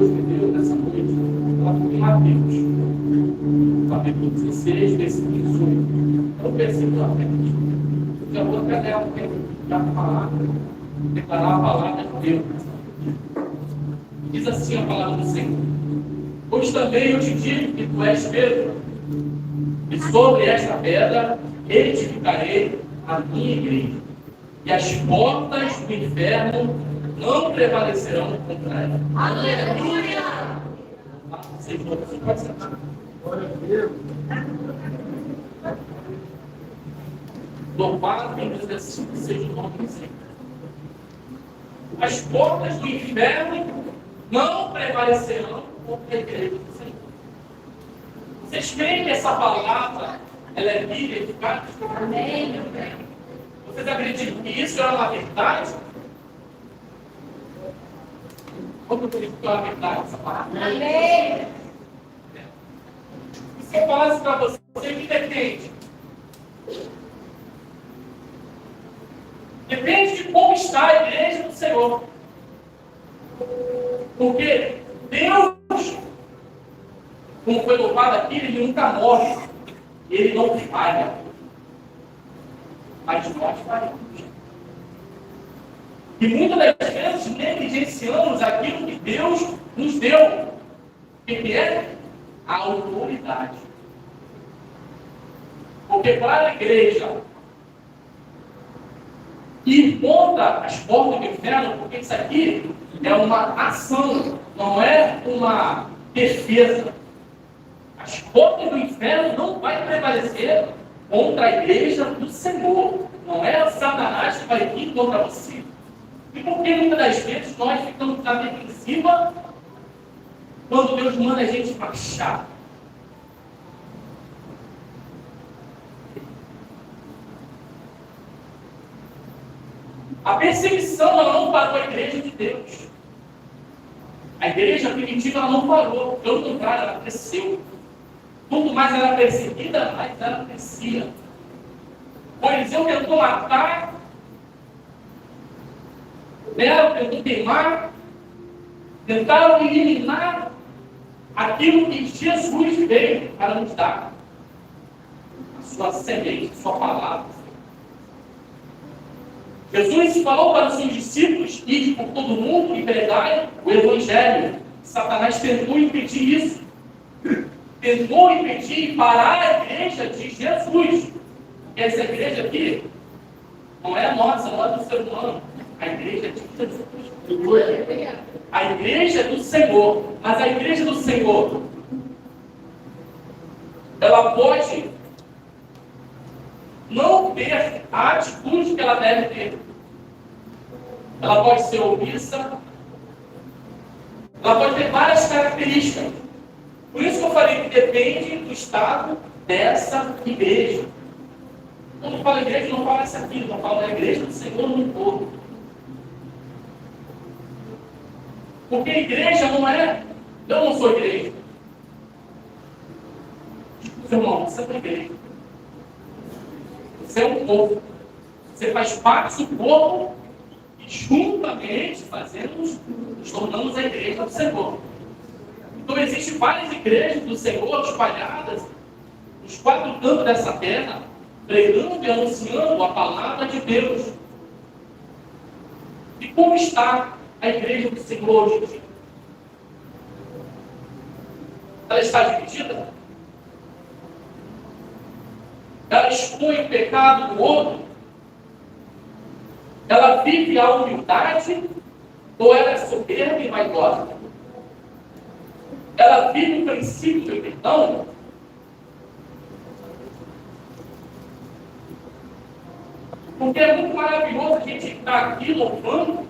Deus me deu nessa noite, ela foi em Mateus, capítulo 16, versículo 18. É o versículo da frente. Já vou até ela, já falar, declarar a palavra de Deus. Diz assim a palavra do Senhor: pois também eu te digo que tu és Pedro, e sobre esta pedra edificarei a minha igreja, e as portas do inferno não prevalecerão contra ela. Aleluia! Vocês podem sentar. Glória a Deus. Louvado e agradecido seja o nome do Senhor. As portas do inferno não prevalecerão contra a igreja do Senhor. Vocês creem que essa palavra ela é bíblica, eficaz? Amém. Vocês acreditam que isso é uma verdade? Como verificar a verdade dessa palavra? Amém. E se eu falasse para você, que depende? Depende de como está a igreja do Senhor. Porque Deus, como foi louvado aqui, ele nunca morre. Ele não falha. Mas nós falhamos. E muitas das vezes negligenciamos aquilo que Deus nos deu. O que é? A autoridade. Porque para a igreja ir contra as portas do inferno, porque isso aqui é uma ação, não é uma defesa. As portas do inferno não vai prevalecer contra a igreja do Senhor. Não é Satanás que vai vir contra você. E por que muitas das vezes nós ficamos na defensiva quando Deus manda a gente marchar? A perseguição ela não parou a igreja de Deus. A igreja primitiva ela não parou, pelo contrário, ela cresceu. Quanto mais era perseguida, mais ela crescia. O Eliseu tentou matar, Nero tentou queimar, tentaram eliminar aquilo que Jesus veio para nos dar. A sua semente, a sua palavra. Jesus falou para os seus discípulos: ide por todo mundo e pregai o Evangelho. Satanás tentou impedir isso. Tentou impedir e parar a igreja de Jesus. Essa igreja aqui não é nossa, não é do ser humano. A igreja é de Jesus. A igreja é do Senhor. Mas a igreja do Senhor, ela pode não ter a atitude que ela deve ter. Ela pode ser omissa. Ela pode ter várias características. Por isso que eu falei que depende do estado dessa igreja. Quando eu falo igreja, não falo essa aqui, não falo da igreja do Senhor no todo. Porque a igreja não é... Eu não sou igreja. Seu irmão, você é uma igreja. Você é um povo. Você faz parte do povo e juntamente nos tornamos a igreja do Senhor. Então existem várias igrejas do Senhor espalhadas nos quatro cantos dessa terra, pregando e anunciando a palavra de Deus. E como está a igreja do Senhor hoje em dia? Ela está dividida? Ela expõe o pecado do outro? Ela vive a humildade? Ou ela é soberba e vaidosa? Ela vive o princípio do perdão? Porque é muito maravilhoso a gente estar aqui louvando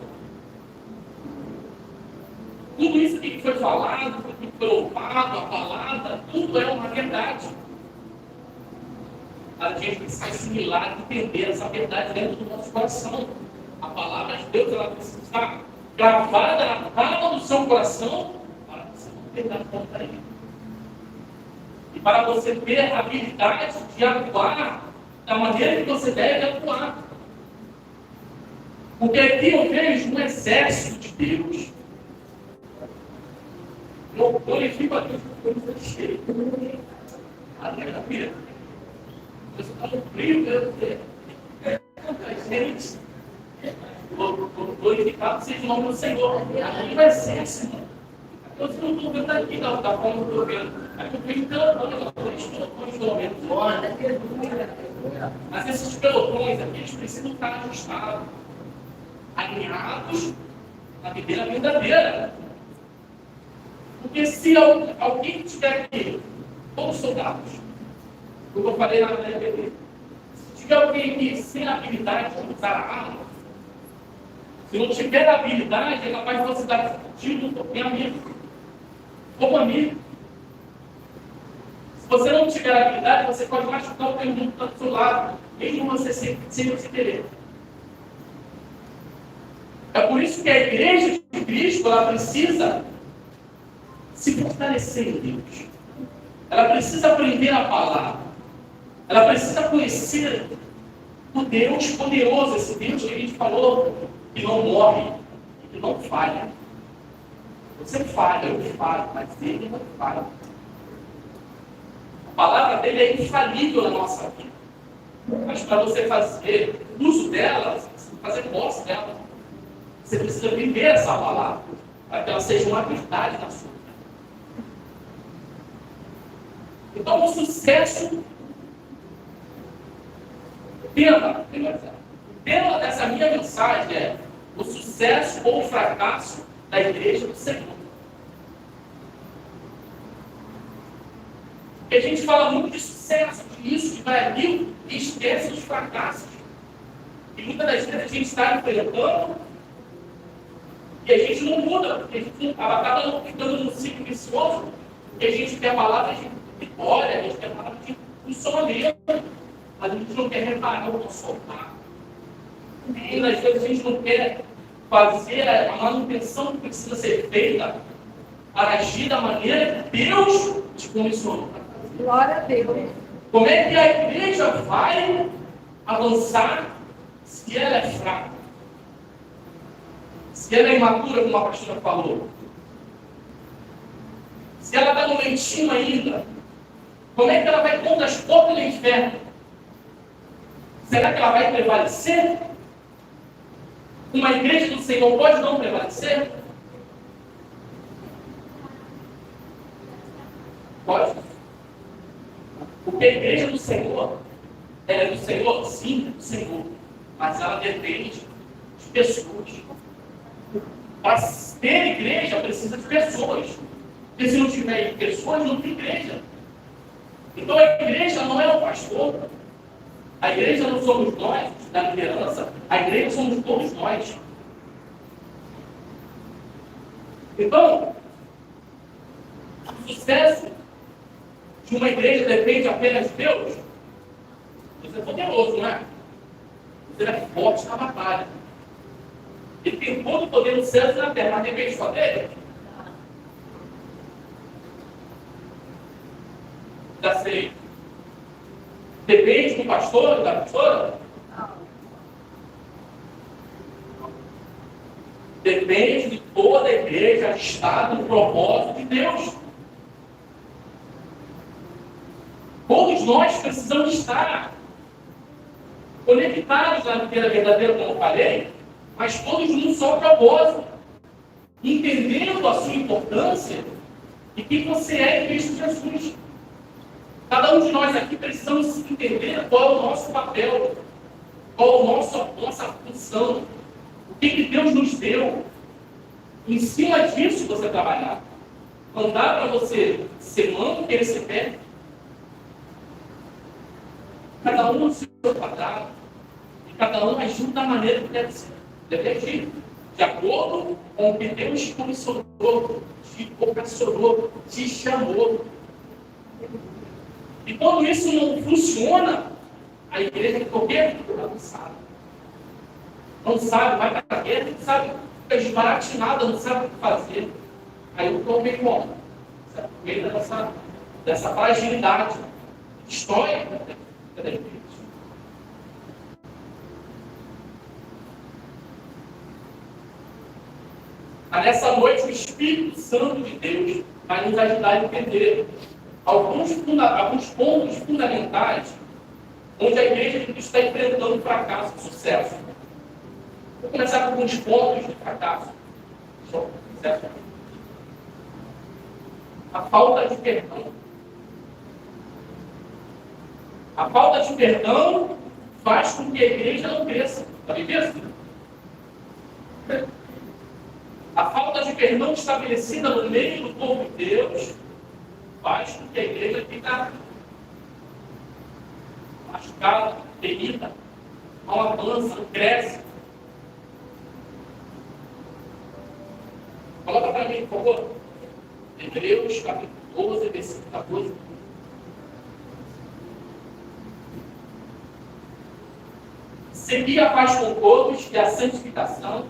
tudo isso que foi falado, tudo que foi louvado, a palavra, tudo é uma verdade. A gente precisa assimilar e entender essa verdade dentro do nosso coração. A palavra de Deus ela precisa estar gravada na palma do seu coração para você não perder a conta aí. E para você ter a habilidade de atuar da maneira que você deve atuar. Porque aqui eu vejo um exército de Deus. Eu glorifico a Deus por coisa cheia. Aleluia. Deus está no frio, Deus. Gente, glorificado seja o nome do Senhor. Aqui vai ser, Senhor. Eu não estou vendo aqui da forma que eu estou vendo. Aqui eu estou encantando com os momentos. Mas esses pelotões aqui, eles precisam estar ajustados, alinhados na videira verdadeira. Porque se alguém estiver aqui, todos soldados, como eu falei na TV, se tiver alguém aqui sem habilidade de usar a arma, se não tiver habilidade, é capaz de você dar tiro em amigo, como amigo. Se você não tiver habilidade, você pode machucar o teu irmão que está do seu lado, mesmo você sem você querer. É por isso que a igreja de Cristo, ela precisa se fortalecer em Deus. Ela precisa aprender a palavra. Ela precisa conhecer o Deus poderoso, esse Deus que a gente falou, que não morre, que não falha. Você falha, eu falho, mas ele não falha. A palavra dele é infalível na nossa vida. Mas para você fazer uso dela, você precisa fazer posse dela. Você precisa viver essa palavra, para que ela seja uma verdade na sua vida. Então, o sucesso, o tema dessa minha mensagem é o sucesso ou o fracasso da igreja do Senhor. Porque a gente fala muito de sucesso, disso, que vai ali e esquece dos fracassos. E muitas das vezes a gente está enfrentando e a gente não muda, porque a gente acaba ficando num ciclo vicioso, porque a gente quer palavras de vitória, a gente quer palavras de funcionamento, mas a gente não quer reparar o nosso altar. E às vezes a gente não quer fazer a manutenção que precisa ser feita para agir da maneira que Deus te comissionou. Glória a Deus. Como é que a igreja vai avançar se ela é fraca? Se ela é imatura, como a pastora falou? Se ela está no leitinho ainda, como é que ela vai contra as portas do inferno? Será que ela vai prevalecer? Uma igreja do Senhor pode não prevalecer? Pode. Porque a igreja do Senhor, ela é do Senhor? Sim, é do Senhor. Mas ela depende de pessoas. Para ter igreja, precisa de pessoas. Porque se não tiver pessoas, não tem igreja. Então a igreja não é o pastor. A igreja não somos nós, da liderança. A igreja somos todos nós. Então, o sucesso de uma igreja depende apenas de Deus. Você é poderoso, não é? Você é forte na batalha. Ele tem todo o poder no céu e na terra, mas depende só dele. Já sei. Depende do pastor, da pastora? Depende de toda a igreja estar no propósito de Deus. Todos nós precisamos estar conectados na vida verdadeira, como eu falei, mas todos num só propósito, entendendo a sua importância e quem você é em Cristo Jesus. Cada um de nós aqui precisamos entender qual é o nosso papel, qual é a nossa função, o que Deus nos deu. Em cima disso você trabalhar. Não dá para você ser mano, querer ser pé. Cada um no seu quadrado. E cada um agindo da maneira que deve ser. Deve agir de acordo com o que Deus te comissionou, te vocacionou, te chamou. E quando isso não funciona, a igreja fica o quê? Não sabe. Não sabe, vai para a guerra, não sabe, fica desbaratinada, não sabe o que fazer. Aí o povo vem como? No meio dessa fragilidade histórica da igreja. Mas nessa noite o Espírito Santo de Deus vai nos ajudar a entender alguns pontos fundamentais onde a igreja está enfrentando fracasso e sucesso. Vou começar com alguns pontos de fracasso. Sucesso. A falta de perdão. A falta de perdão faz com que a igreja não cresça. Está bem mesmo? A falta de perdão estabelecida no meio do povo de Deus faz com que a igreja fique machucada, ferida, não avança, não cresce. Coloca para mim, por favor. Hebreus, capítulo 12, versículo 14. Segui a paz com todos e a santificação,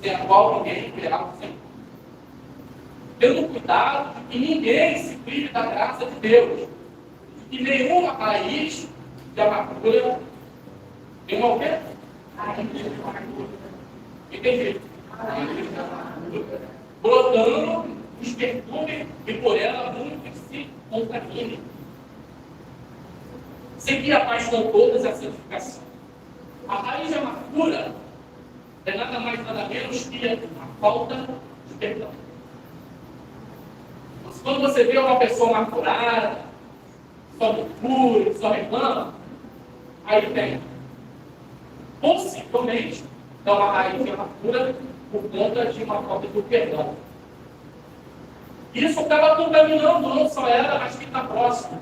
sem a qual ninguém verá o Senhor. Tendo cuidado de que ninguém se prive da graça de Deus, de que nenhuma raiz de amargura, nenhuma o quê? Entendi. Brotando, os perturbe e por ela muitos se contaminem. Seguir a paz com todas e a santificação. A raiz de amargura é nada mais nada menos que a falta de perdão. Mas quando você vê uma pessoa amargurada, só murmura, só reclama, aí tem possivelmente uma raiz de amargura por conta de uma falta de perdão. Isso acaba contaminando não só ela, mas quem está próximo.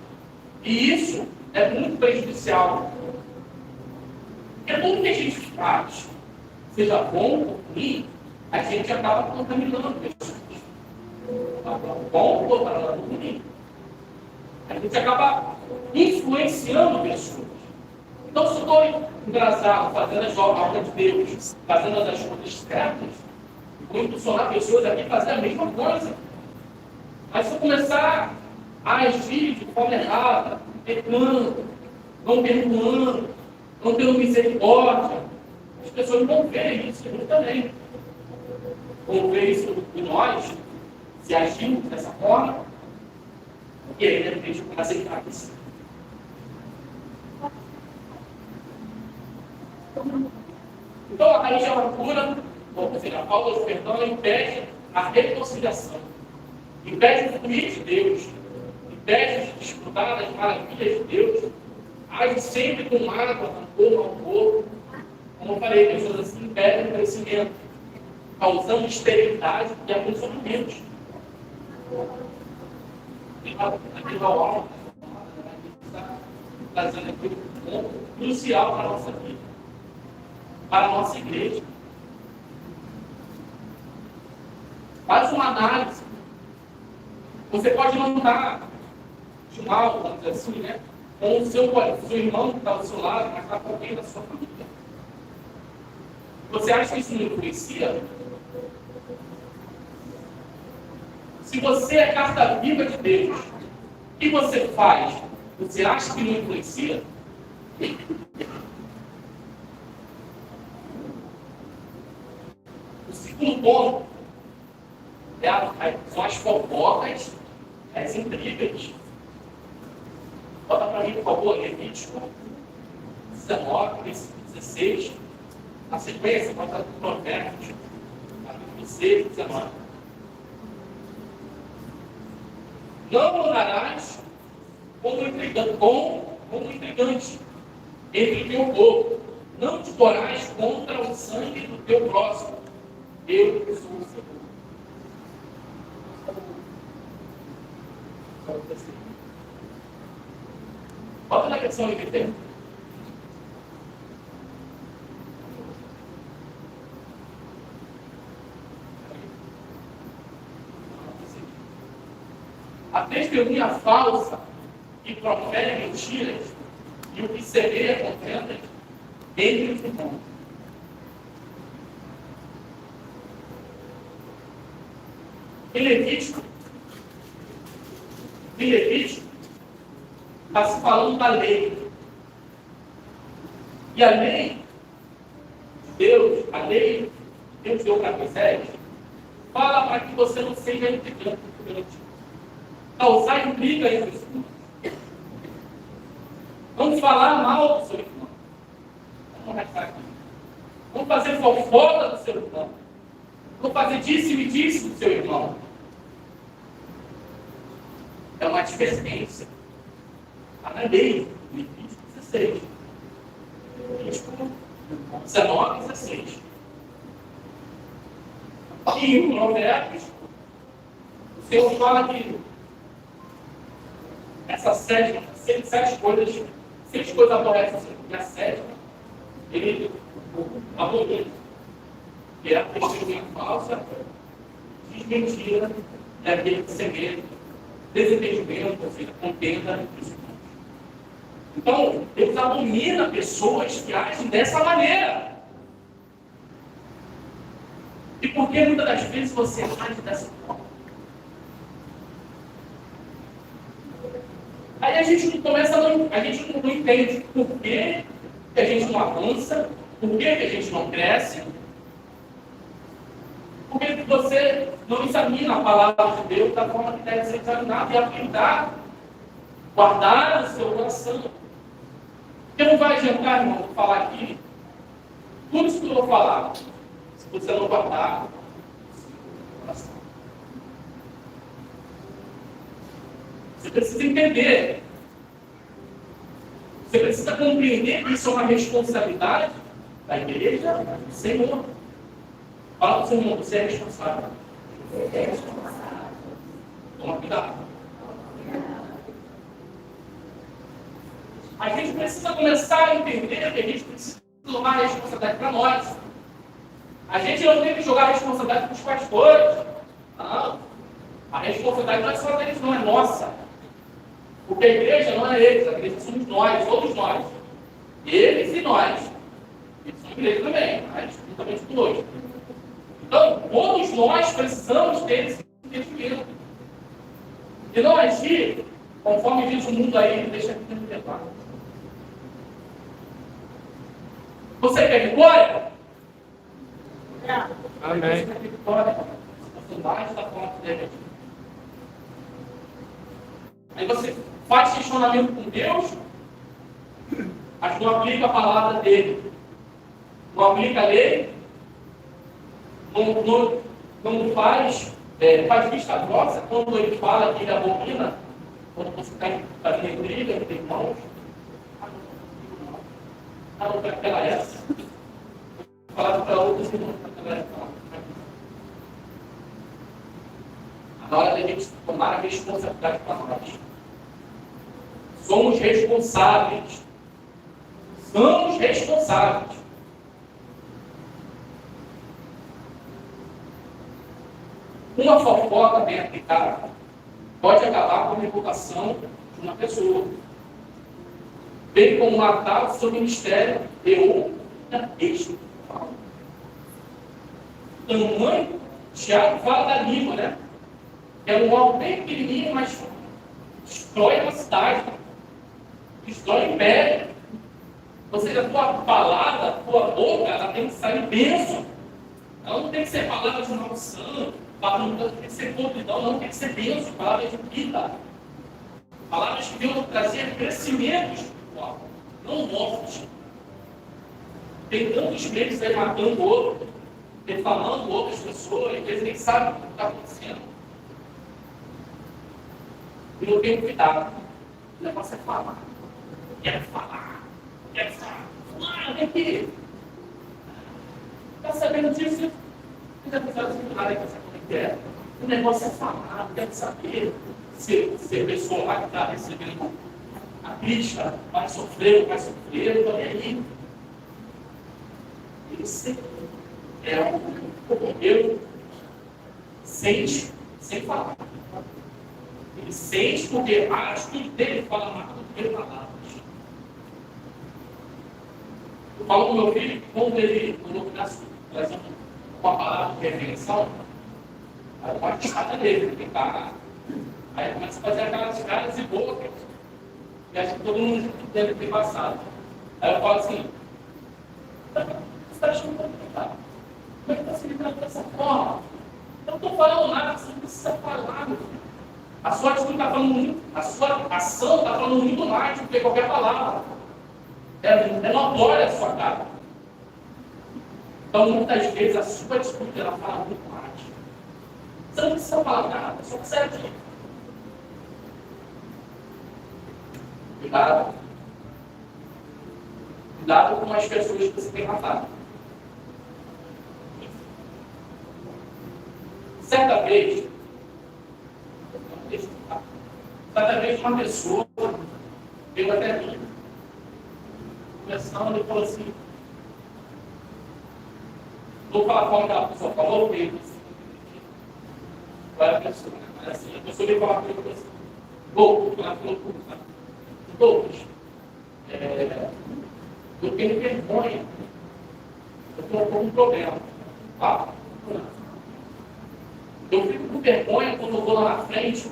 E isso é muito prejudicial. Porque tudo que a gente faz, seja bom ou ruim, a gente acaba contaminando pessoas. Bom ou ruim. A gente acaba influenciando pessoas. Então, se eu estou engraçado, fazendo as obras de Deus, fazendo as coisas certas, vou impulsionar pessoas aqui a fazer a mesma coisa. Mas se eu começar a agir de forma errada, pecando, não perdoando, não tendo misericórdia, as pessoas vão ver isso em mim também. Vão ver isso em nós, se agimos dessa forma, e aí, de repente, eu começo a entrar aqui. Então, a raiz de amargura, ou seja, a falta de perdão, impede a reconciliação, impede o fluir de Deus, impede de desfrutar das maravilhas de Deus, age sempre com mágoa, rancor. Como eu falei, pessoas assim impedem o crescimento, causando esterilidade e alguns sofrimentos. Aqui na aula, a gente está trazendo aqui um ponto crucial para a nossa vida, para a nossa igreja. Faz uma análise. Você pode não estar de mal, vamos dizer assim, né? Com o seu irmão que está ao seu lado, mas está com alguém da sua família. Você acha que isso não influencia? Se você é carta viva de Deus, o que você faz? Você acha que não influencia? O segundo ponto são as fofocas, as intrigas. Bota para mim, por favor, Levítico 19, versículo 16. Na sequência, bota para Provérbios, capítulo 6, 19. Não andarás como intrigante entre o teu povo. Não te porás contra o sangue do teu próximo. Eu sou o Senhor. Bota na versão que tem. A testemunha falsa que profere mentiras e o que semeia contendas entre os irmãos. Em Levítico está se falando da lei. E a lei de Deus, deu para Moisés, fala para que você não seja intrigante. Causar intriga entre os irmãos. Vamos falar mal do seu irmão. Vamos fazer fofoca do seu irmão. Vamos fazer disse-me-disse do seu irmão. É uma advertência. Está na lei, Levítico 16. Levítico 19 e 16. E em Provérbios, o Senhor fala que essas sete coisas, seis coisas aborrecem o Senhor. E a sétima, ele abomina. Que é a testemunha falsa, desmentira, é aquele que semeia, desentendimento, ou seja, contenda entre os irmãos. Então, Deus abomina pessoas que agem dessa maneira. E por que muitas das vezes você age dessa forma? Aí a gente começa a gente não entende por que a gente não avança, por que a gente não cresce, porque você não examina a palavra de Deus da forma que deve ser examinada e aplicar, guardar no seu coração. Porque não vai adiantar, irmão, falar aqui tudo isso que eu vou falar, se você não guardar no seu coração. Você precisa entender. Você precisa compreender que isso é uma responsabilidade da igreja do Senhor. Fala para o seu irmão, você é responsável. Você é responsável. Toma cuidado. A gente precisa começar a entender que a gente precisa tomar a responsabilidade para nós. A gente não tem que jogar a responsabilidade para os pastores. Não. A responsabilidade não é só deles, não é nossa. Porque a igreja não é eles, a igreja somos nós, todos nós. Eles e nós. Eles são a igreja também, mas juntamente conosco. Então, todos nós precisamos ter esse entendimento. E não agir conforme diz o mundo aí, deixa aqui no levar. Você quer vitória? Amém. Você quer vitória? Você mais da forma que deve agir. Aí você faz questionamento com Deus, mas não aplica a palavra dele. Não aplica a lei, não faz vista grossa quando ele fala que ele abomina, quando você está fazendo briga entre irmãos. Não, para aquela essa. Vou falar para outros irmãos, para aquela essa. Na hora da gente tomar a responsabilidade para nós. Somos responsáveis. Somos responsáveis. Uma fofoca bem aplicada pode acabar com a reputação de uma pessoa, bem como matar o seu ministério ou espiritual. Tamanho, Tiago fala da língua, né? É um mal bem pequenininho, mas destrói uma cidade, destrói o império. Ou seja, a tua palavra, a tua boca, ela tem que sair bênção. Ela não tem que ser palavra de maldição, não tem que ser podridão, não tem que ser bênção, palavras de vida. Palavras que Deus trazer crescimento espiritual, não morte. Tem tantos crentes aí matando o outro, defamando outras pessoas, às vezes nem sabe o que está acontecendo. E não tem cuidado. O negócio é falar. Quero falar. Vem aqui. Está sabendo disso? Você já pensou assim, nada que você não quer? O negócio é falar, quero saber se a pessoa lá que está recebendo a crítica vai sofrer, então é aí. Esse é o cordeiro sente sem falar. Ele sente porque a atitude dele fala mais do que palavras. Eu falo com o meu filho que quando eu começo trazendo uma palavra de repreensão, aí eu boto a escada dele, porque tá. Aí começa a fazer aquelas caras e bocas. E acho que todo mundo deve ter passado. Aí eu falo assim, você está achando complicado? Como é que está se livrando dessa forma? Eu não estou falando nada, você não precisa falar. A sua atitude está falando muito, a sua ação está falando muito mais do que qualquer palavra. É notória a sua cara. Então, muitas vezes, a sua atitude ela fala muito mais. Você não precisa falar nada, só precisa agir. Cuidado. Cuidado com as pessoas que você tem matado. Certa vez, uma pessoa veio até mim, conversando e falou assim, vou falar com aquela pessoa, falou mesmo, vai a pessoa, mas assim, a pessoa veio falar comigo assim, ela falou, Douglas, eu tenho vergonha, eu estou com um problema. Eu fico com vergonha quando eu vou lá na frente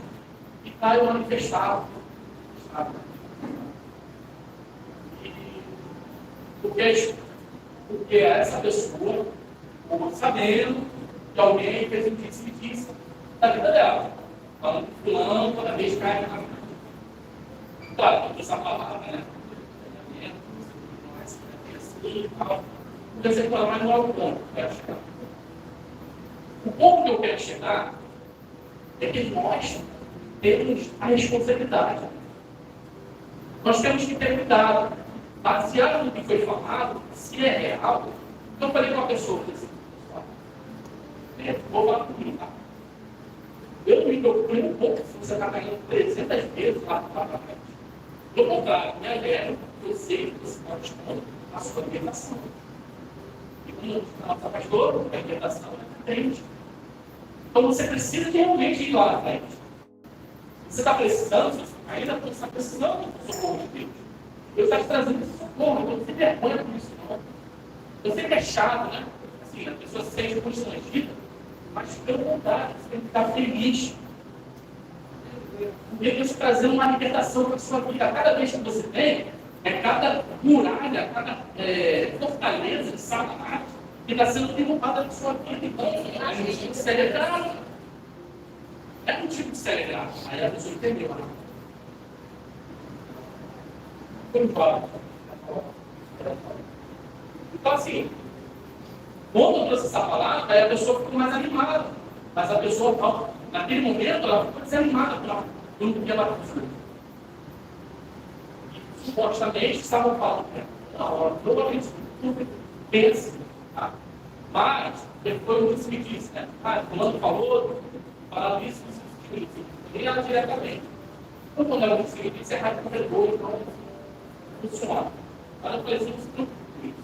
e caio manifestado. Sabe? Porque essa pessoa, sabendo que alguém fez um disse da vida dela, falando que fulano toda vez cai na frente. Claro, que essa palavra, né? Porque você fala, mas não é o ponto que eu quero chegar. O ponto que eu quero chegar é que nós temos a responsabilidade. Nós temos que ter cuidado, baseado no que foi falado, se é real. Então eu falei com uma pessoa, vou falar comigo, tá? Eu não me preocupo nem um pouco se você está caindo 300 vezes lá para frente. Do contrário, me alegro, eu sei que você está buscando a sua libertação. E como nossa pastora, a libertação é diferente. Então você precisa de realmente ir lá na frente. Você está precisando, ainda você está precisando do socorro de Deus. Deus está te trazendo esse socorro, então você vergonha com isso não. Eu sei que é chato, né? Assim, a pessoa se sente constrangida, mas pelo contrário, você tem que ficar feliz. Porque Deus está trazendo uma libertação para a sua vida. Cada vez que você tem, cada muralha, cada fortaleza de Satanás que está sendo derrubada na sua vida. Então, é motivo de celebrar. É motivo de celebrar. Aí a pessoa entendeu. Concordo. Então, assim, quando eu trouxe essa palavra, aí a pessoa ficou mais animada. Mas a pessoa, naquele momento, ela ficou desanimada pelo que ela fez. Supostamente estavam falando, não, eu acredito que pensa. Tá? Mas, depois o que me disse, né? Fulano falou, falando isso, nem ela diretamente. Então, quando ela disse que isso é rádio corredor, então funciona. Mas eu falei assim, não se preocupe com isso.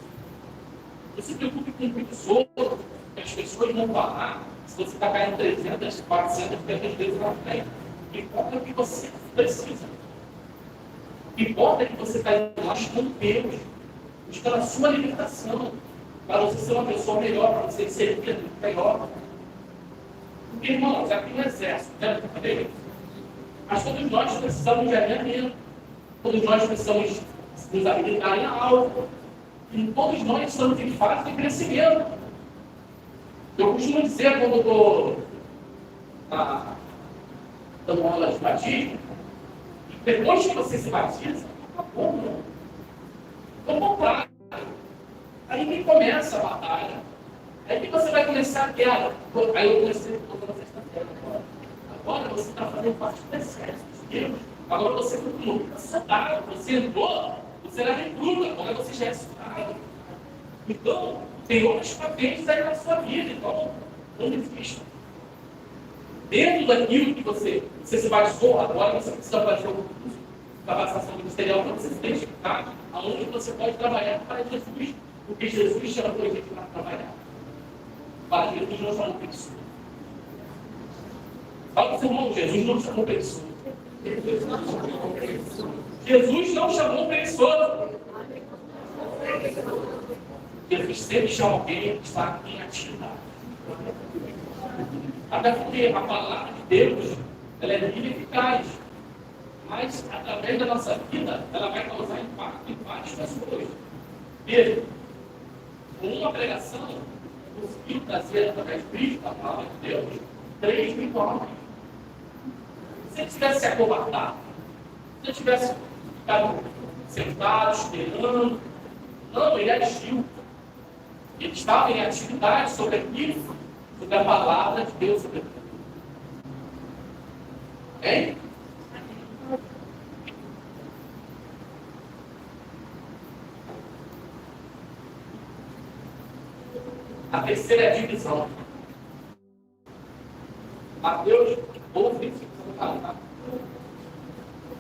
Não se preocupe com o os outros, que as pessoas vão falar, se você está caindo 300, 400, 500 vezes na frente. O que importa é o que você precisa. O que importa é que você está indo lá com Deus, buscando a sua libertação, para você ser uma pessoa melhor, para você ser melhor. Porque, irmãos, aqui no exército, né? Mas todos nós precisamos de alinhamento, todos nós precisamos nos habilitar em algo, e todos nós estamos em fase de crescimento. Eu costumo dizer, quando eu estou dando aula de batismo, depois que você se batiza, acabou, não. Ao contrário. Aí que começa a batalha. Aí que você vai começar a guerra. Aí eu comecei toda sexta-feira. Agora você está fazendo parte do exército de Deus. Agora você continua soldado. Você entrou, você era recruta. Agora você já é soldado. Então, tem outras patentes aí na sua vida. Então, não desista. Dentro daquilo que você se batizou, agora você precisa fazer o curso da capacitação ministerial para você se identificar aonde você pode trabalhar para Jesus. Porque Jesus chamou a gente para trabalhar. Para Jesus não chamou pessoa. Fala para o seu irmão, Jesus não chamou pessoa. Jesus não chamou pessoa. Jesus sempre chama alguém que está em atividade. Até porque a palavra de Deus, ela é viva e eficaz. Mas, através da nossa vida, ela vai causar impacto em várias pessoas. Veja, com uma pregação, conseguiu trazer através de Cristo, a palavra de Deus, 3.000 homens. Se ele tivesse se acovardado, se ele tivesse ficado sentado, esperando, não, ele agiu. Ele estava em atividade sobre aquilo, sobre a palavra de Deus. Sobre aquilo. Hein? A terceira é a divisão. Mateus 12,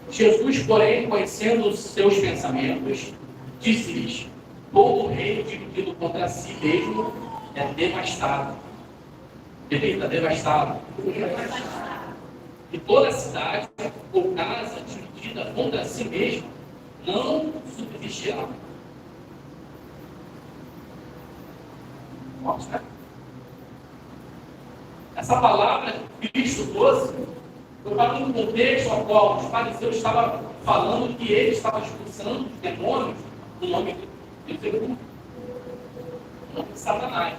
Jesus, porém, conhecendo os seus pensamentos, disse-lhes: todo reino dividido contra si mesmo é devastado. Repita, devastado. E toda cidade ou casa dividida contra si mesma não subsistirá. Né? Essa palavra que Cristo trouxe foi para um contexto ao qual os fariseus estavam falando que ele estava expulsando os demônios no nome de Deus, no nome de Satanás.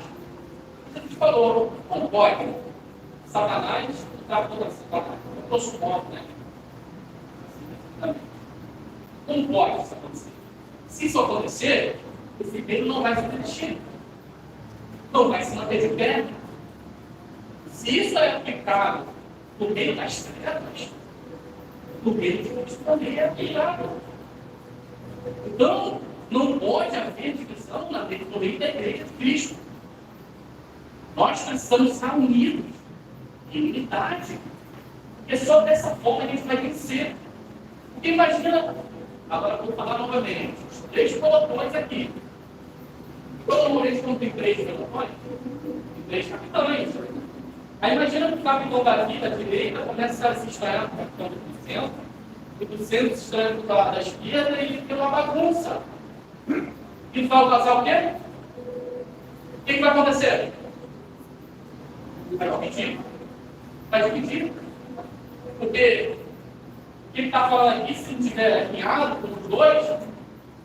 A gente falou, como pode Satanás entrar contra Satanás? Eu trouxe um modo, né? Como pode isso acontecer? Se isso acontecer, esse reino não vai se resistir. Não vai se manter de pé. Se isso é aplicado no meio das trevas, no meio de Cristo também é aplicado. Então, não pode haver divisão no meio da igreja de Cristo. Nós precisamos estar unidos, em unidade. Porque só dessa forma a gente vai vencer. Porque imagina, agora eu vou falar novamente, os 3 pelotões aqui. Todo mundo não tem 3 pelotões? Tem 3 capitães. Aí imagina que o capitão daqui, da direita, começa a se estranhar com o capitão do centro, e do centro se estranha com o da esquerda e tem uma bagunça. E vai causar o quê? O que vai acontecer? Vai dividir. Vai dividir. Porque o que ele está falando aqui, se estiver alinhado com os dois,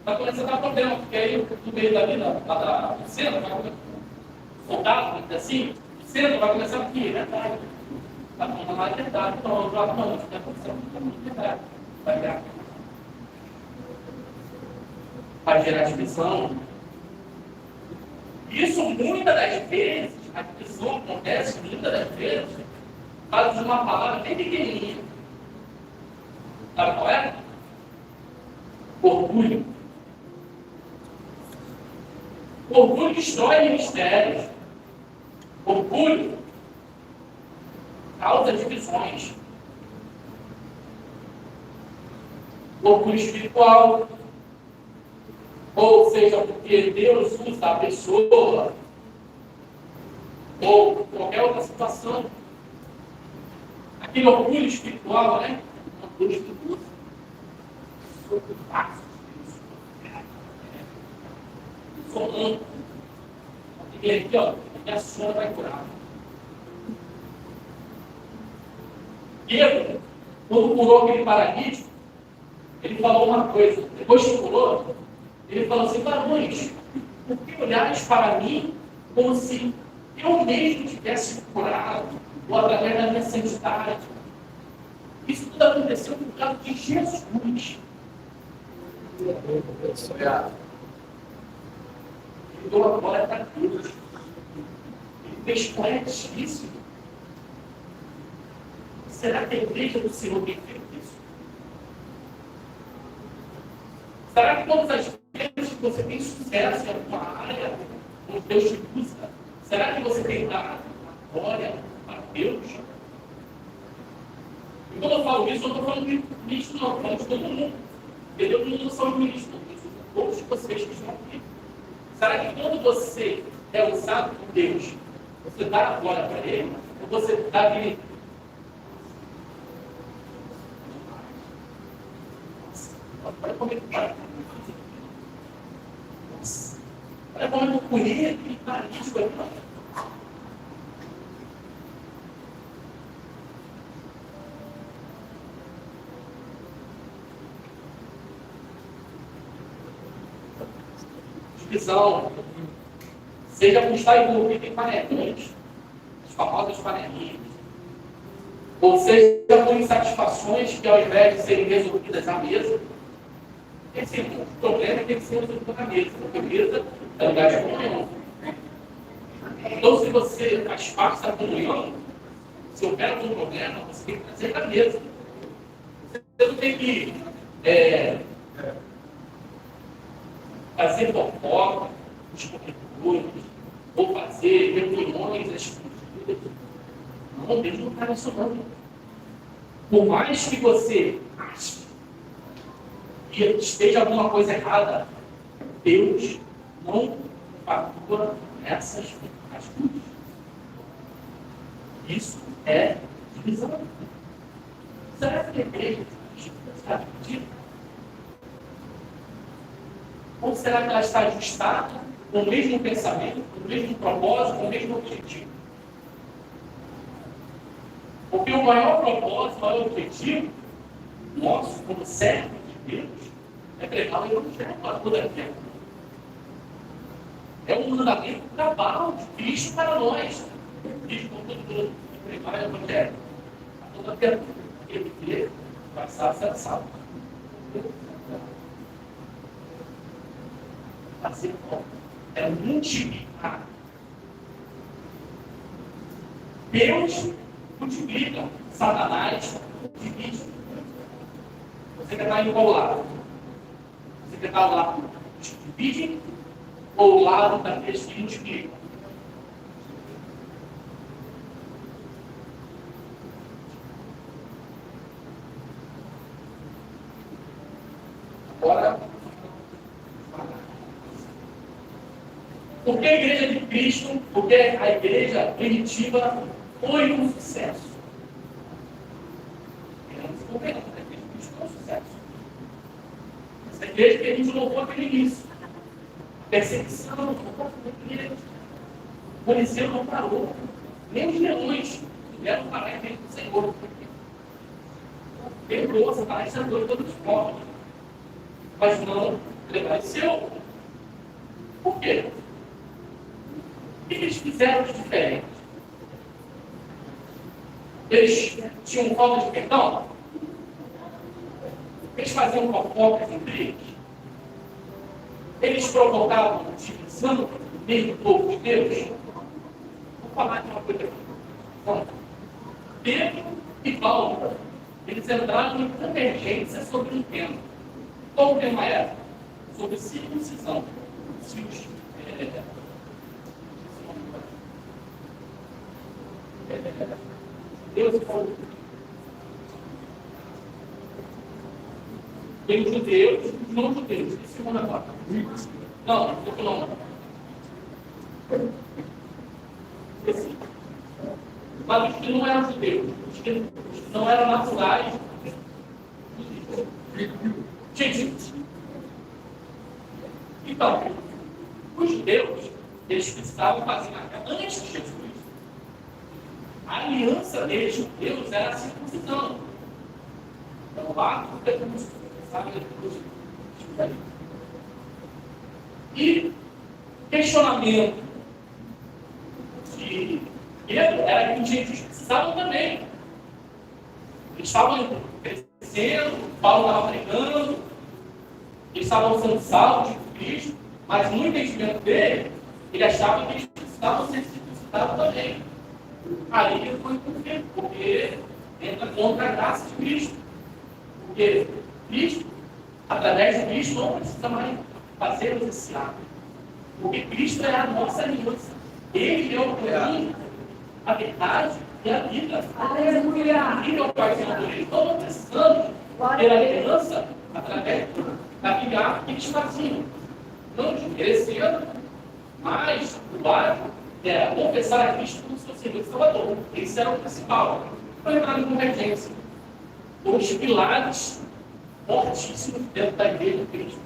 vai começar a dar problema, porque aí no meio da vida, lá do centro, vai começar a soldado, assim, o centro vai começar aqui, né? Vai tomar mais verdade, então do lado não, vai começar a tomar verdade. Vai gerar divisão. Isso muitas das vezes, a divisão acontece muitas das vezes, por causa de uma palavra bem pequenininha. Sabe qual é? Orgulho. Orgulho destrói ministérios. Orgulho causa divisões. Orgulho espiritual. Ou seja, porque Deus usa a pessoa, ou qualquer outra situação. Aquele orgulho espiritual, né? Orgulho espiritual. Somando. E aqui, ó, minha sombra vai curar. Pedro, quando curou aquele paralítico, ele falou uma coisa. Depois que curou, ele falou assim: varões, por que olhares para mim como se eu mesmo tivesse curado, ou através da minha santidade? Isso tudo aconteceu por causa de Jesus. Ele deu a glória para Deus. Ele fez corretíssimo. Será que a igreja do Senhor tem feito isso? Será que todas as vezes que você tem sucesso em alguma área, onde Deus te usa, será que você tem dado a glória para Deus? E quando eu falo isso, eu não estou falando de ministro, não, estou falando de todo mundo. Porque todo mundo não são ministros, todos vocês que estão aqui. Será que quando você é usado por Deus, você dá a glória para Ele? Ou você dá aquele. Olha como ele vai. Olha como eu colhi aquele paralítico aí. Divisão, seja por estar envolvido em panelinhas, as famosas panelinhas, ou seja por insatisfações que, ao invés de serem resolvidas à mesa, esse problema tem que ser resolvido na mesa, porque mesa é lugar de comunhão. Então, se você faz parte da comunhão, se houver algum problema, você tem que trazer para a mesa. Você não tem que fazer fofoca, os corretores, ou fazer reuniões escondidas. Não, Deus não está nisso não. Por mais que você ache que esteja alguma coisa errada, Deus não fatua essas atitudes. Isso é divisão. Será que a igreja está dividida? Ou será que ela está ajustada com o mesmo pensamento, com o mesmo propósito, com o mesmo objetivo? Porque o maior propósito, o maior objetivo nosso, como servo de Deus, é pregar o Evangelho para toda a terra. É um mandamento cabal de Cristo para nós. Cristo com todo mundo que pregar o Evangelho a toda a terra. Ele que vai ser salvo. Fazer como? É multiplicar. Deus multiplica, Satanás divide. Você quer estar em qual lado? Você quer estar ao lado que divide ou ao lado daqueles que multiplicam? Agora, por que a igreja de Cristo, porque a igreja primitiva foi um sucesso? Por que a igreja de Cristo foi um sucesso? Essa igreja que a gente louvou aquele início. Perseguição, não parou na igreja. O Coliseu não parou. Nem os leões tiveram parar em frente do Senhor. Perdoou, Satanás sentou todos os povos. Mas não prevaleceu. Por quê? O que eles fizeram de diferente? Eles tinham falta de perdão? Eles faziam fofocas entre eles? Eles provocavam divisão no meio do povo de Deus? Vou falar de uma coisa aqui. Então, Pedro e Paulo, eles entraram em convergência sobre um tema. Qual o tema era? Sobre circuncisão. Deus falou. Tem os judeus e os não judeus. Esse é o negócio. Não, não estou falando. Mas os que não eram judeus, os que não eram naturais, gentios. Então, os judeus, eles precisavam fazer antes de Jesus. A aliança deles com Deus era a circuncisão. Então, o ato da circuncisão, sabe? E questionamento de Pedro era que os gentios precisavam também. Eles estavam crescendo, Paulo estava pregando, eles estavam sendo salvos de Cristo, mas no entendimento dele, ele achava que eles precisavam ser circuncidados também. Aí ele foi conflito, porque entra contra a graça de Cristo. Porque Cristo, através de Cristo, não precisa mais fazermos esse ato. Porque Cristo é a nossa aliança. Ele é o caminho, a verdade e a vida. Aleluia! Ele é o parceiro dele. Então não precisamos ter a aliança através daquele ato que eles faziam. Não desmerecendo, mas o ato é confessar a Cristo como seu Senhor e Salvador. Esse era o principal. Foi entrar em convergência. Os pilares fortíssimos dentro da igreja de Cristo.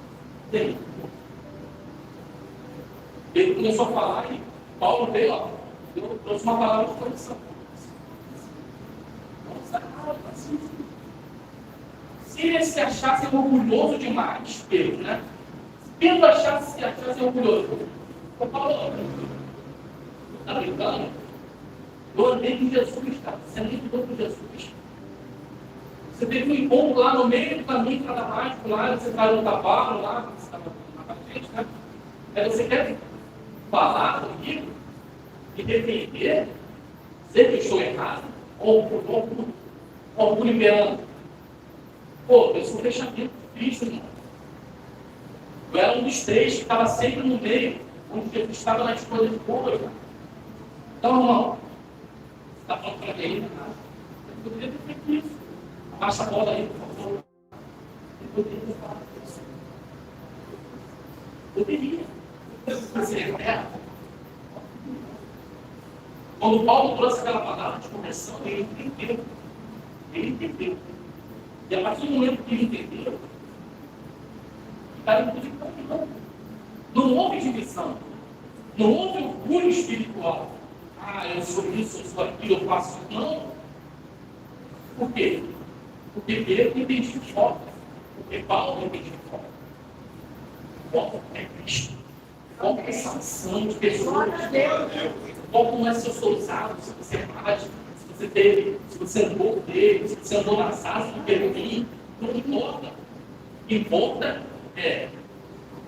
Ele começou a falar e Paulo veio, ó, eu trouxe uma palavra de condição. Se eles se achassem orgulhoso demais, Pedro, né? Se Pedro se achasse orgulhoso, Paulo, Está brincando? Eu andei com Jesus, cara. Você andou com Jesus. Você teve um encontro lá no meio do caminho para Damasco, lá, você está no cavalo, lá, você está na frente, né? Aí você quer falar comigo e defender, dizer que eu estou errado, ou liberando. Pô, eu sou fechamento de Cristo, irmão. Eu era um dos três que estava sempre no meio, onde Jesus estava nas coisas boas. Então, irmão, você está falando para mim, né? Eu poderia ter feito isso. Abaixa a bola aí, por favor. Eu poderia ter falado isso. Poderia. Você é errado. Quando Paulo trouxe aquela palavra de conversão, ele entendeu. Ele entendeu. E a partir do momento que ele entendeu, está inclusive caminhando. Não houve divisão. Não houve orgulho espiritual. Ah, eu sou isso, eu sou aquilo, eu faço isso. Não. Por quê? Porque Pedro entendia de foco. Porque Paulo entendia de foco. Foco é Cristo. Foco é salvação de pessoas. Foco não é se eu sou usado, se você é rádio, se você teve, se você andou com ele, se você andou na sala do Berlim. Não importa. O que importa é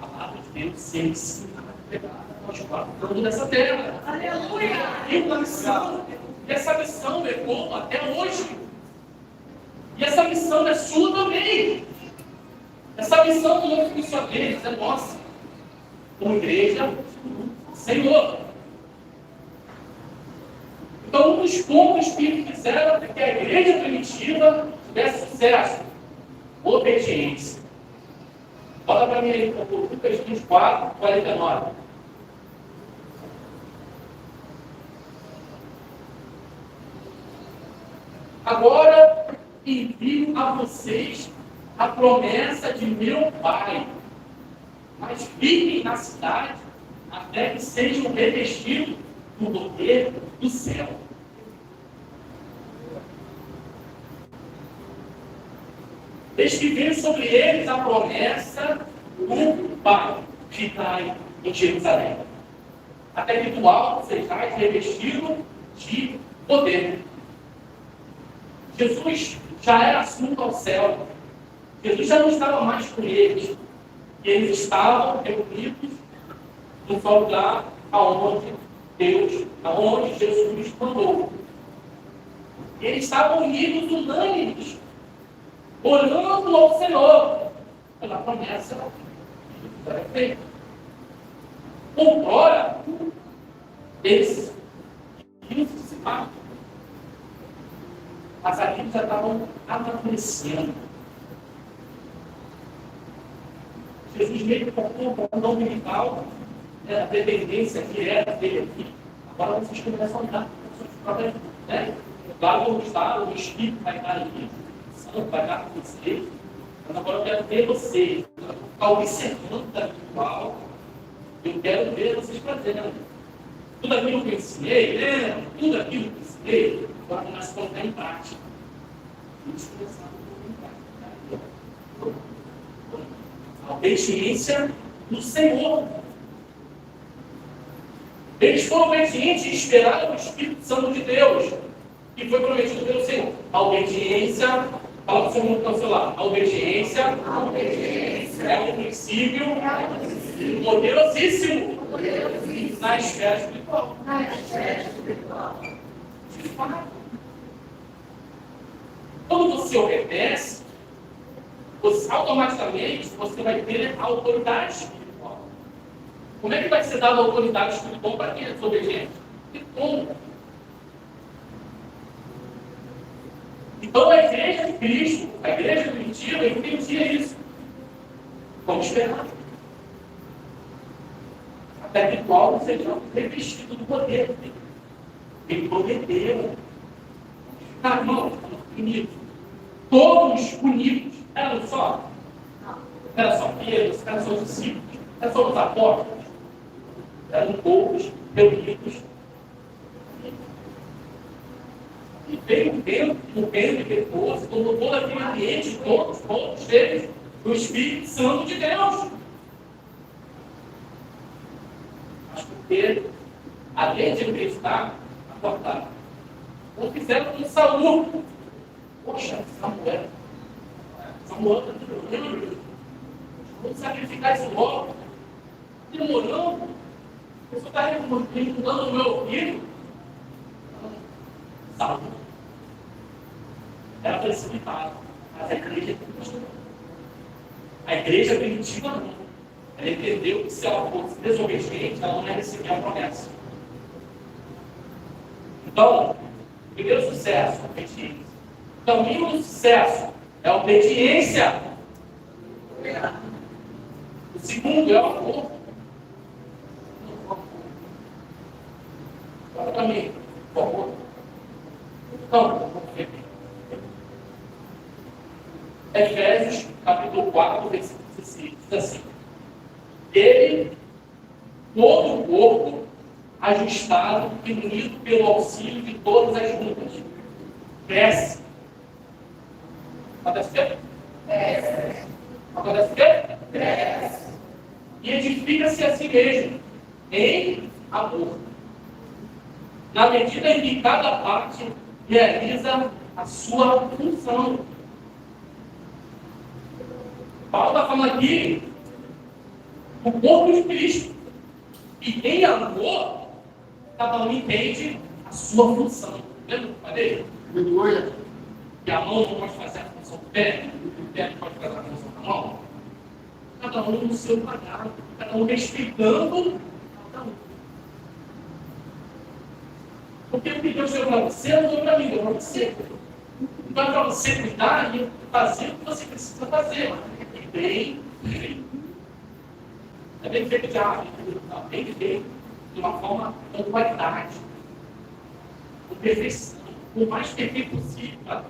a palavra de Deus ser ensinada, pregada, nós dessa terra. Aleluia! E uma missão. E essa missão levou até hoje. E essa missão é sua também. Essa missão não é sua vez, é nossa. Como igreja, Senhor. Então, um dos pontos que fizeram que a igreja primitiva tivesse sucesso, obediência. Olha para mim aí, por favor, Lucas 24, 49. Agora envio a vocês a promessa de meu Pai, mas fiquem na cidade até que sejam revestidos do poder do céu. Eis que veio sobre eles a promessa do Pai, ficai em Jerusalém, até que do alto sejais revestido de poder. Jesus já era assunto ao céu. Jesus já não estava mais com eles. E eles estavam reunidos no só lugar aonde Jesus mandou. E eles estavam unidos, unânimes, orando ao Senhor pela promessa que era feita. Outrora, eles queriam se dissipar. Mas ali já estavam amadurecendo. Jesus meio que contou com o nome vital, a dependência que era dele aqui. Agora vocês começam a dar suas próprias vidas, né? Claro que eu estava, o Espírito vai estar aqui, o Santo vai estar com vocês, mas agora eu quero ver vocês, ficar observando da ritual, eu quero ver vocês fazendo. Tudo aquilo que eu ensinei, lembra? Tudo aquilo que eu ensinei, agora começa a colocar em prática. Isso começar a colocar em prática. A obediência do Senhor. Eles foram obedientes e esperaram o Espírito Santo de Deus, que foi prometido pelo Senhor. A obediência, fala para o Senhor no seu lado, a obediência é um princípio poderosíssimo na esfera espiritual. De fato. Quando você obedece, automaticamente você vai ter a autoridade espiritual. Como é que vai ser dada a autoridade espiritual para quem é desobediente? E como? Então a igreja de Cristo, a igreja primitiva, entendia isso. Vamos esperar. Até que Paulo seja revestido do poder dele. Ele prometeu. Tá, irmão, unidos. Todos unidos. Era só? Era só Pedro, era só os discípulos, era só os apóstolos. Eram poucos reunidos. E veio o tempo depois, tomou todo aquele ambiente, todos eles, do Espírito Santo de Deus. Mas porque além de acreditar, abortaram. Não fizeram com Saul. Poxa, Samuel está demorando. Vamos sacrificar isso logo. Demorando. A pessoa está mudando o meu ouvido. Saul era precipitada, mas a igreja permitiu. A igreja primitiva não. Ela entendeu que se ela fosse desobediente, ela não ia receber a promessa. Então, o primeiro sucesso, obediência. O caminho do sucesso é a obediência. O segundo é o amor. Agora também, por favor. Então, Efésios, capítulo 4, versículo 16, diz assim: ele, todo o corpo, ajustado e unido pelo auxílio de todas as juntas, cresce. Acontece o quê? Cresce. Acontece o quê? Cresce. E edifica-se a si mesmo, em amor. Na medida em que cada parte realiza a sua função. Paulo está falando aqui do corpo de Cristo. E em amor, cada um entende a sua função. Lembra do pai dele? Que a mão não pode fazer a função do pé, o pé não pode fazer a função da mão. Cada um no seu quadrado, cada um respeitando cada um. Porque o que Deus deu para você, não deu para mim, deu para você. Então é para você cuidar e fazer o que você precisa fazer. Bem feito. É bem feito de hábito, bem feito de uma forma com qualidade, com perfeição, o mais perfeito possível. Tá?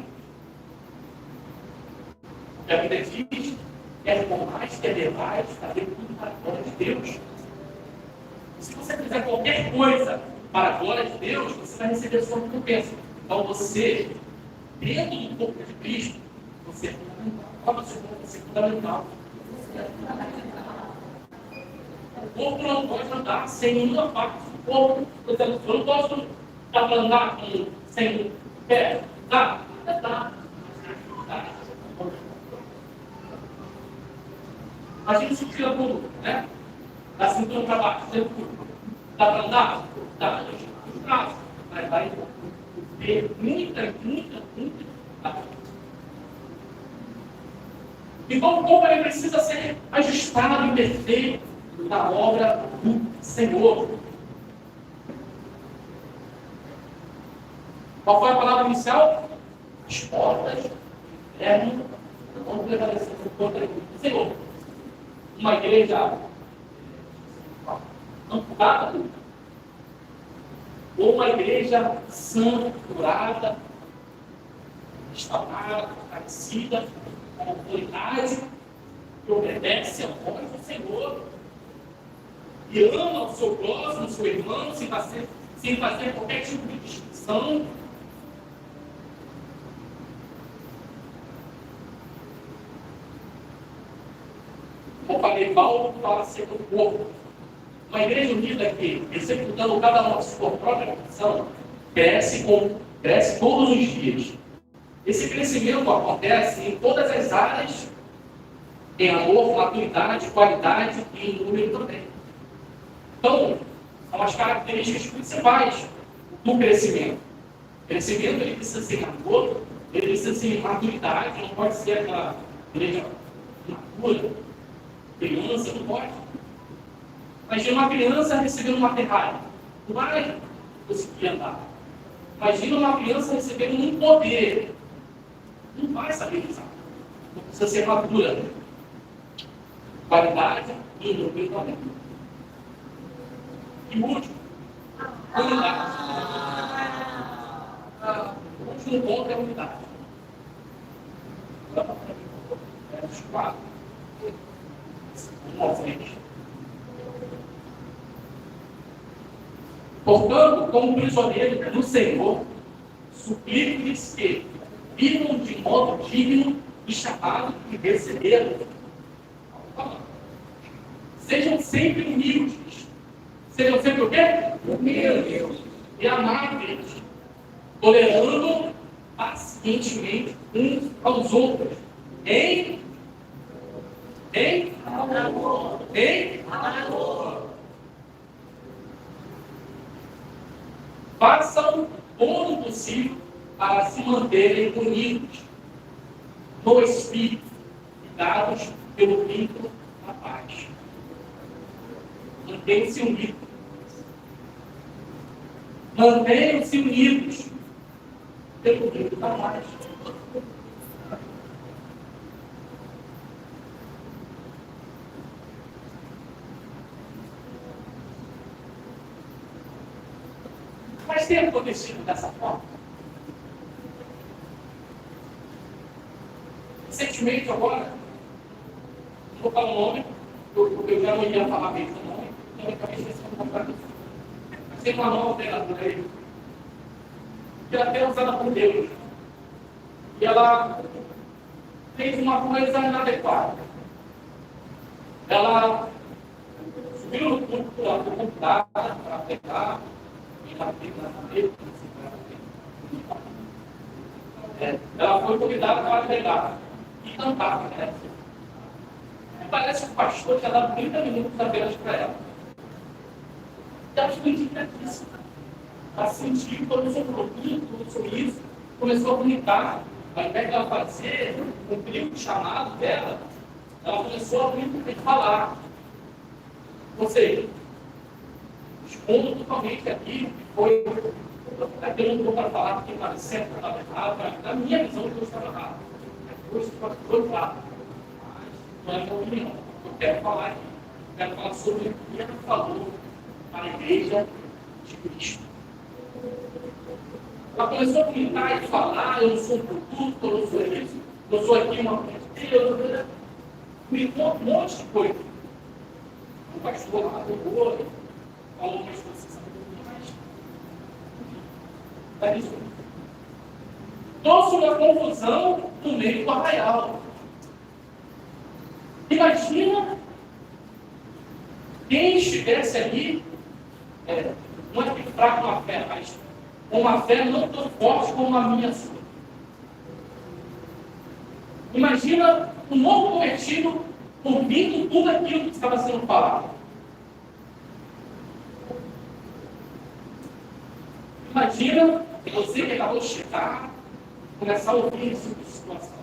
O que a Bíblia diz é por mais que é verdade, fazer tudo para a glória de Deus. Se você fizer qualquer coisa para a glória de Deus, você vai receber a sua recompensa. Então você, dentro do corpo de Cristo, você é fundamental. Como você é fundamental? O corpo não pode andar sem nenhuma parte do corpo. Por exemplo, eu não posso andar sem o pé. Dá? Dá. A gente se tira tudo, né? Da cintura para baixo, dentro tudo. Dá para andar? Dá. Os braços. Mas vai ter muita. Então o corpo ele precisa ser ajustado e perfeito na obra do Senhor. Qual foi a palavra inicial? As portas do inferno não prevalecer contra o Senhor. Uma igreja ampulada, ou uma igreja sã, curada, restaurada, fortalecida, com autoridade, que obedece ao nome do Senhor e ama o seu próximo, o seu irmão, sem fazer qualquer tipo de distinção. Como eu falei, Paulo fala sempre do corpo. Uma igreja unida que, executando cada uma a sua própria função, cresce todos os dias. Esse crescimento acontece em todas as áreas, em amor, maturidade, qualidade e em número também. Então, são as características principais do crescimento. O crescimento ele precisa ser amor, ele precisa ser maturidade, não pode ser aquela igreja imatura, criança, não pode. Imagina uma criança recebendo uma Ferrari, não vai conseguir andar. Imagina uma criança recebendo um poder, não vai saber usar. Não precisa ser madura. Qualidade e número também. E último, unidade. O último ponto é a unidade. Os quatro. Um à frente. Portanto, como prisioneiro do Senhor, suplico-lhes que vivam de modo digno do chamado que receberam. Sejam sempre humildes. Sejam sempre o quê? humildes e amáveis, tolerando pacientemente uns aos outros. Em amor. Em amor. Façam todo o possível para se manterem unidos no Espírito, ligados pelo vínculo da paz. Mantenham-se unidos. Mantenham-se unidos pelo vínculo da paz. Mas tem acontecido dessa forma? Recentemente, agora, não vou falar o nome, porque eu já não ia falar mesmo o nome, então eu acabei esquecendo de comprar isso. Mas tem uma nova treinadora aí, que ela é usada por Deus. E ela fez uma coisa inadequada. Ela subiu no púlpito lá do computador para pegar. Ela foi convidada para pregar e cantar, né? E parece que o pastor tinha dado 30 minutos apenas para ela. E ela ficou indignadíssima. Ela sentiu todo o seu produto, todo o sorriso, começou a comunicar. Ao invés de ela fazer, cumprir o chamado dela, ela começou a falar. Ou seja, expondo totalmente aqui, foi aquilo que eu não vou falar que estava certo, estava errado, na minha visão eu estava errado. Depois foi claro. Mas não é minha opinião. Eu quero falar aqui. Eu quero falar sobre o que ela falou para a igreja de Cristo. Ela começou a comentar e falar, eu não sou um produto, eu não sou isso, eu sou aqui uma coisa de Deus, comentou um monte de coisa. O pastor lá, falou umas coisas mais. É isso. Trouxe uma confusão no meio do arraial. Imagina quem estivesse ali, não é que fraco uma fé, mas uma fé não tão forte como a minha sua. Imagina um novo convertido ouvindo tudo aquilo que estava sendo falado. Imagina você que acabou de chegar, começar a ouvir esse tipo de situação.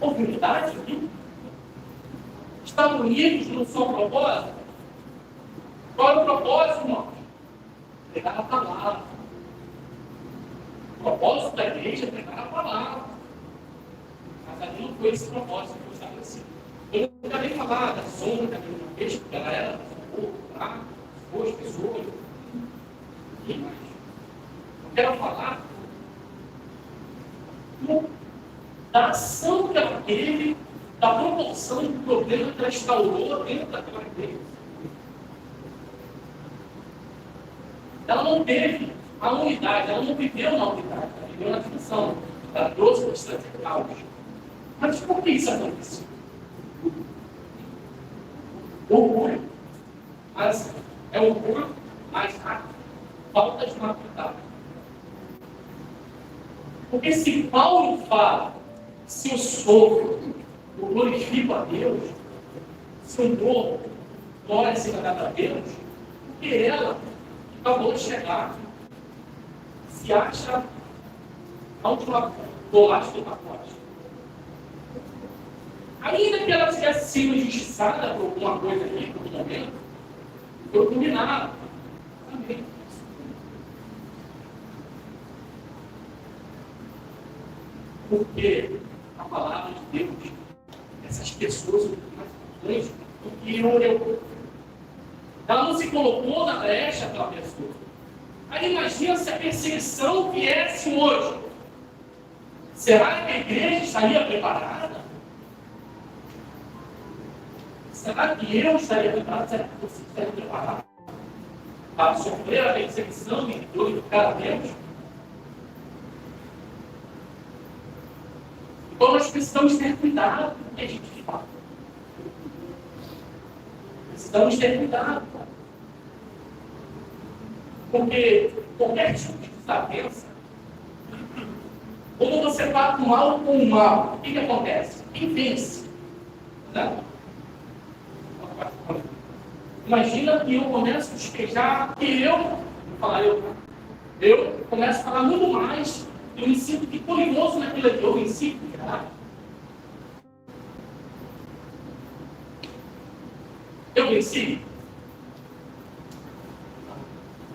Houve unidade aqui? Estão unidos no seu propósito? Qual é o propósito, irmãos? Pregar a palavra. O propósito da igreja é pregar a palavra. Mas ali não foi esse propósito que eu estabeleci. Eu não quero nem falar da sombra da minha igreja, porque ela era boas pessoas. E mais. Eu quero falar da ação que ela teve, da proporção do problema que ela instaurou dentro daquela igreja. Ela não teve a unidade, ela não viveu na unidade, ela viveu na divisão. Ela trouxe bastante caos. Mas por que isso aconteceu? Orgulho. Mas é orgulho, mas a falta de maturidade. Porque se Paulo fala, se eu sofro, eu glorifico a Deus, se eu morro, glória seja dada a Deus, porque ela acabou de chegar, se acha a última bolacha do pacote. Ainda que ela tivesse sido injustiçada por alguma coisa aqui, por um momento, foi combinado. Amém. Porque a palavra de Deus, essas pessoas são mais importantes do que eu. Ela não se colocou na brecha pela pessoa. Aí imagina se a perseguição viesse hoje. Será que a igreja estaria preparada? Será que eu estaria preparado? Será que você estaria preparado para sofrer a perseguição e glorificar a Deus? Então nós precisamos ter cuidado com o que a gente fala. Precisamos ter cuidado. Porque qualquer tipo de desavença, quando você bate o mal com o mal, o que acontece? Quem vence? Né? Imagina que eu começo a despejar, que eu começo a falar muito mais, eu me sinto vitorioso naquilo que eu venci. Eu venci.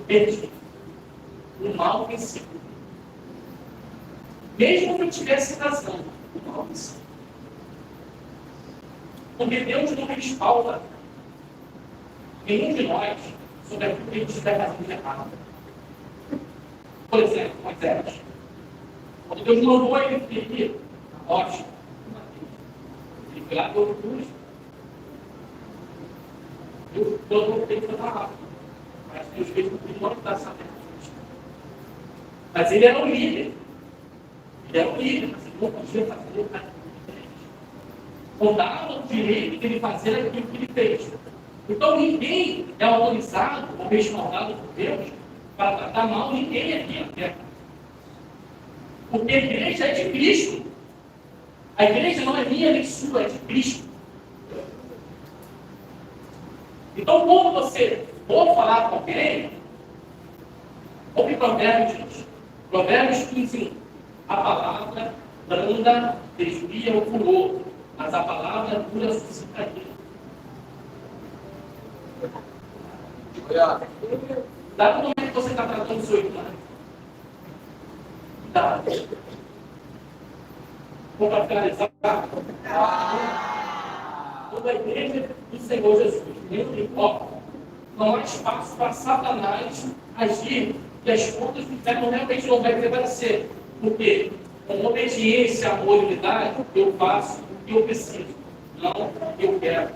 Perdi. O mal venci. Mesmo que eu tivesse razão, o mal venci. Porque Deus não respalda nenhum de nós sobre aquilo que a gente estiver fazendo de errado. Por exemplo, Moisés. Quando Deus mandou ele ferir a rocha, ele foi lá e deu cruz. Deus mandou ele fazer uma rápida. Mas Deus fez com que ele não dá saber. Mas ele era o líder. Ele era o líder, mas ele não podia fazer o que ele fez. Não dava o direito de ele fazer aquilo que ele fez. Então ninguém é autorizado ou respaldado por Deus para tratar mal ninguém aqui na terra. Porque a igreja é de Cristo. A igreja não é minha nem sua, é de Cristo. Então quando você for falar com alguém, ouve Provérbios, gente. Provérbios 15, a palavra branda desvia o furor, mas a palavra dura suscita a ira. Cuidado no momento que você está tratando o seu irmão. Cuidado. Vou para finalizar. Quando a igreja do Senhor Jesus entra em foco, não há espaço para Satanás agir e as contas do inferno realmente não vai prevalecer. Por quê? Com obediência, amor e unidade, eu faço o que eu preciso, não o que eu quero.